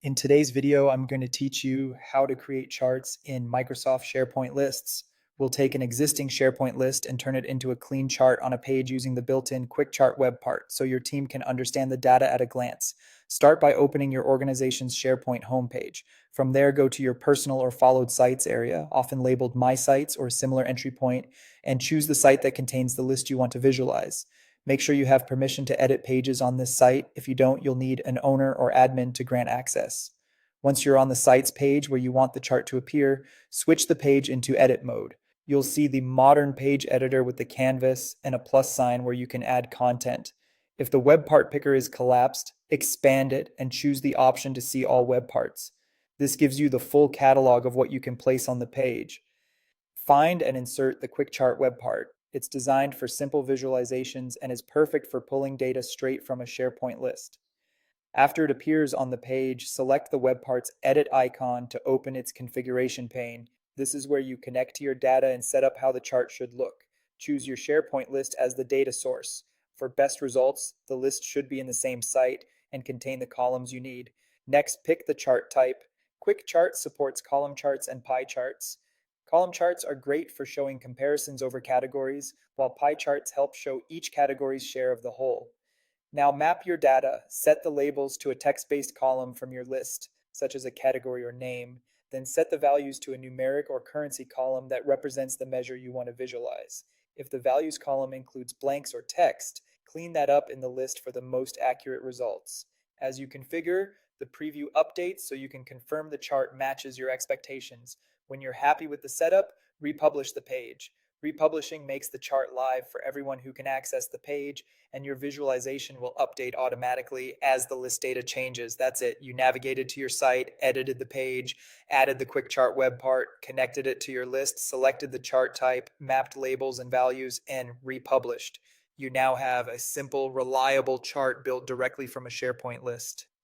In today's video, I'm going to teach you how to create charts in Microsoft SharePoint Lists. We'll take an existing SharePoint list and turn it into a clean chart on a page using the built-in Quick Chart web part so your team can understand the data at a glance. Start by opening your organization's SharePoint homepage. From there, go to your personal or followed sites area, often labeled My Sites or similar entry point, and choose the site that contains the list you want to visualize. Make sure you have permission to edit pages on this site. If you don't, you'll need an owner or admin to grant access. Once you're on the site's page where you want the chart to appear, switch the page into edit mode. You'll see the modern page editor with the canvas and a plus sign where you can add content. If the web part picker is collapsed, expand it and choose the option to see all web parts. This gives you the full catalog of what you can place on the page. Find and insert the Quick Chart web part. It's designed for simple visualizations and is perfect for pulling data straight from a SharePoint list. After it appears on the page, select the web part's edit icon to open its configuration pane. This is where you connect to your data and set up how the chart should look. Choose your SharePoint list as the data source. For best results, the list should be in the same site and contain the columns you need. Next, pick the chart type. Quick Chart supports column charts and pie charts. Column charts are great for showing comparisons over categories, while pie charts help show each category's share of the whole. Now map your data, set the labels to a text-based column from your list, such as a category or name, then set the values to a numeric or currency column that represents the measure you want to visualize. If the values column includes blanks or text, clean that up in the list for the most accurate results. As you configure, the preview updates so you can confirm the chart matches your expectations. When you're happy with the setup, republish the page. Republishing makes the chart live for everyone who can access the page, and your visualization will update automatically as the list data changes. That's it. You navigated to your site, edited the page, added the quick chart web part, connected it to your list, selected the chart type, mapped labels and values, and republished. You now have a simple, reliable chart built directly from a SharePoint list.